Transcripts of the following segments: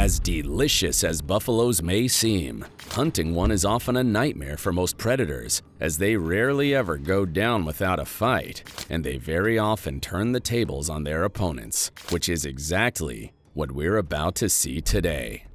As delicious as buffaloes may seem, hunting one is often a nightmare for most predators, as they rarely ever go down without a fight, and they very often turn the tables on their opponents, which is exactly what we're about to see today.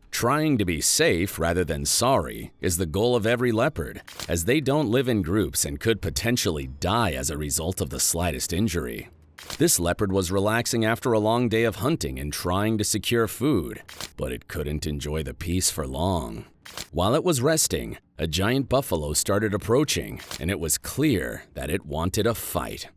Trying to be safe rather than sorry is the goal of every leopard, as they don't live in groups and could potentially die as a result of the slightest injury. This leopard was relaxing after a long day of hunting and trying to secure food, but it couldn't enjoy the peace for long. While it was resting, a giant buffalo started approaching, and it was clear that it wanted a fight.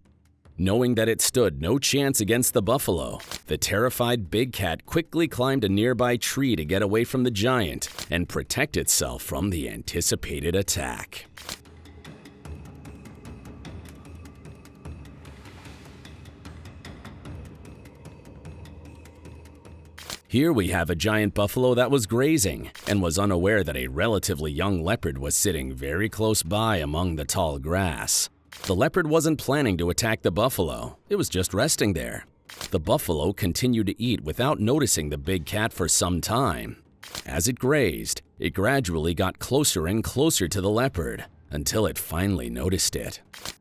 Knowing that it stood no chance against the buffalo, the terrified big cat quickly climbed a nearby tree to get away from the giant and protect itself from the anticipated attack. Here we have a giant buffalo that was grazing and was unaware that a relatively young leopard was sitting very close by among the tall grass. The leopard wasn't planning to attack the buffalo, it was just resting there. The buffalo continued to eat without noticing the big cat for some time. As it grazed, it gradually got closer and closer to the leopard until it finally noticed it.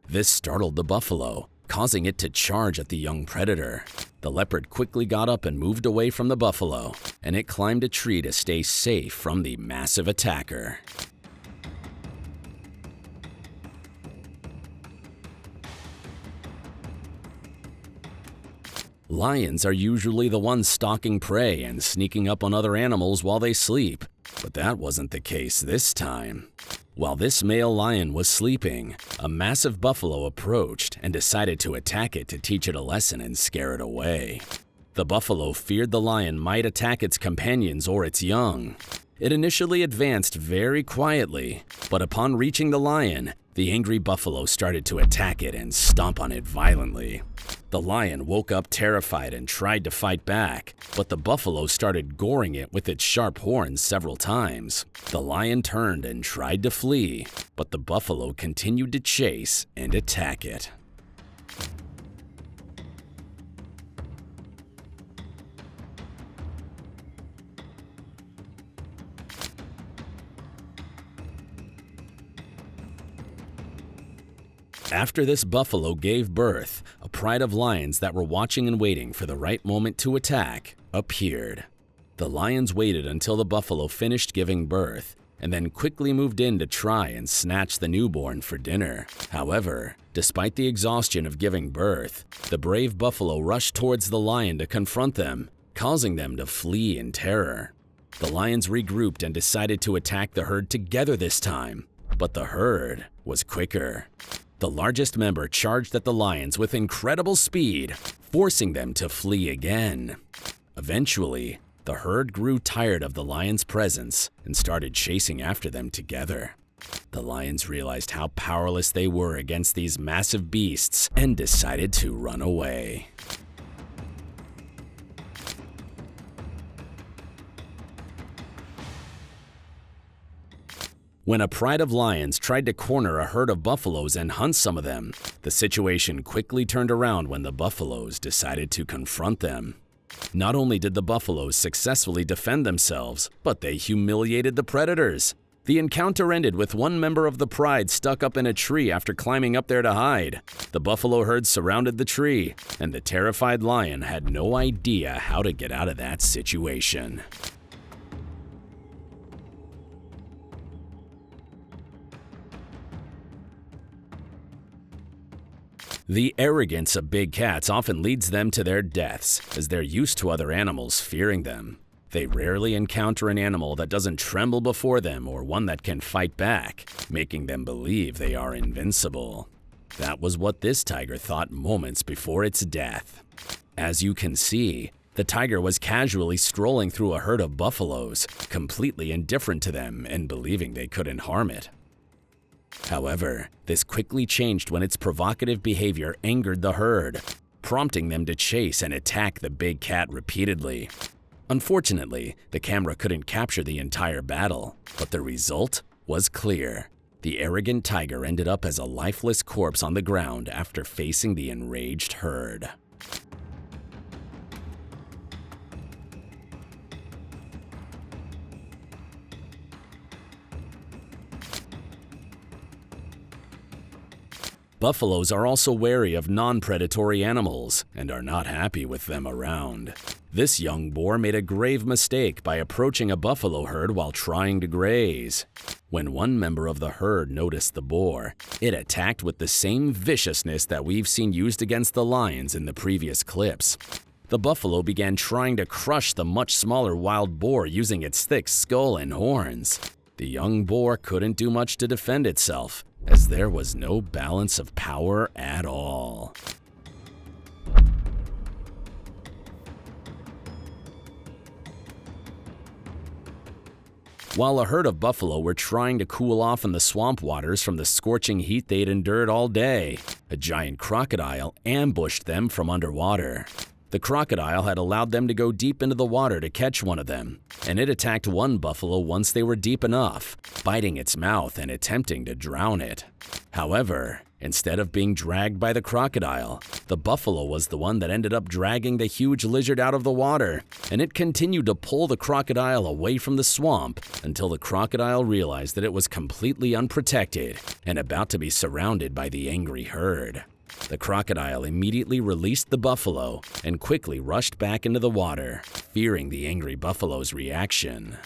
This startled the buffalo, causing it to charge at the young predator. The leopard quickly got up and moved away from the buffalo, and it climbed a tree to stay safe from the massive attacker. Lions are usually the ones stalking prey and sneaking up on other animals while they sleep, but that wasn't the case this time. While this male lion was sleeping, a massive buffalo approached and decided to attack it to teach it a lesson and scare it away. The buffalo feared the lion might attack its companions or its young. It initially advanced very quietly, but upon reaching the lion, the angry buffalo started to attack it and stomp on it violently. The lion woke up terrified and tried to fight back, but the buffalo started goring it with its sharp horns several times. The lion turned and tried to flee, but the buffalo continued to chase and attack it. After this buffalo gave birth, a pride of lions that were watching and waiting for the right moment to attack appeared. The lions waited until the buffalo finished giving birth, and then quickly moved in to try and snatch the newborn for dinner. However, despite the exhaustion of giving birth, the brave buffalo rushed towards the lion to confront them, causing them to flee in terror. The lions regrouped and decided to attack the herd together this time, but the herd was quicker. The largest member charged at the lions with incredible speed, forcing them to flee again. Eventually, the herd grew tired of the lions' presence and started chasing after them together. The lions realized how powerless they were against these massive beasts and decided to run away. When a pride of lions tried to corner a herd of buffaloes and hunt some of them, the situation quickly turned around when the buffaloes decided to confront them. Not only did the buffaloes successfully defend themselves, but they humiliated the predators. The encounter ended with one member of the pride stuck up in a tree after climbing up there to hide. The buffalo herd surrounded the tree, and the terrified lion had no idea how to get out of that situation. The arrogance of big cats often leads them to their deaths, as they're used to other animals fearing them. They rarely encounter an animal that doesn't tremble before them or one that can fight back, making them believe they are invincible. That was what this tiger thought moments before its death. As you can see, the tiger was casually strolling through a herd of buffaloes, completely indifferent to them and believing they couldn't harm it. However, this quickly changed when its provocative behavior angered the herd, prompting them to chase and attack the big cat repeatedly. Unfortunately, the camera couldn't capture the entire battle, but the result was clear. The arrogant tiger ended up as a lifeless corpse on the ground after facing the enraged herd. Buffaloes are also wary of non-predatory animals and are not happy with them around. This young boar made a grave mistake by approaching a buffalo herd while trying to graze. When one member of the herd noticed the boar, it attacked with the same viciousness that we've seen used against the lions in the previous clips. The buffalo began trying to crush the much smaller wild boar using its thick skull and horns. The young boar couldn't do much to defend itself, as there was no balance of power at all. While a herd of buffalo were trying to cool off in the swamp waters from the scorching heat they'd endured all day, a giant crocodile ambushed them from underwater. The crocodile had allowed them to go deep into the water to catch one of them, and it attacked one buffalo once they were deep enough, biting its mouth and attempting to drown it. However, instead of being dragged by the crocodile, the buffalo was the one that ended up dragging the huge lizard out of the water, and it continued to pull the crocodile away from the swamp until the crocodile realized that it was completely unprotected and about to be surrounded by the angry herd. The crocodile immediately released the buffalo and quickly rushed back into the water, fearing the angry buffalo's reaction.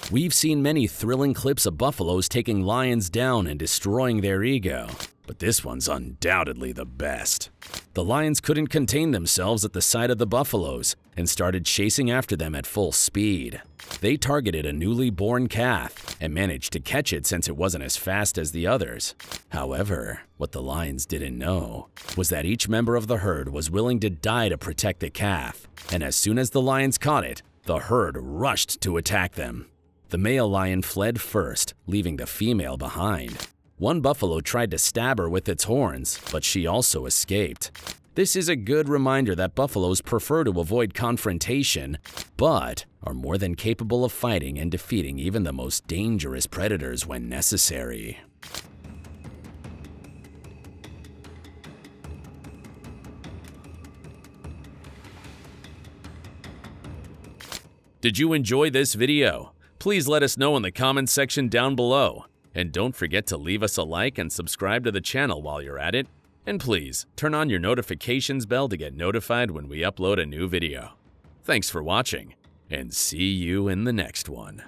We've seen many thrilling clips of buffaloes taking lions down and destroying their ego, but this one's undoubtedly the best. The lions couldn't contain themselves at the sight of the buffaloes and started chasing after them at full speed. They targeted a newly born calf and managed to catch it since it wasn't as fast as the others. However, what the lions didn't know was that each member of the herd was willing to die to protect the calf, and as soon as the lions caught it, the herd rushed to attack them. The male lion fled first, leaving the female behind. One buffalo tried to stab her with its horns, but she also escaped. This is a good reminder that buffaloes prefer to avoid confrontation, but are more than capable of fighting and defeating even the most dangerous predators when necessary. Did you enjoy this video? Please let us know in the comments section down below. And don't forget to leave us a like and subscribe to the channel while you're at it. And please, turn on your notifications bell to get notified when we upload a new video. Thanks for watching, and see you in the next one.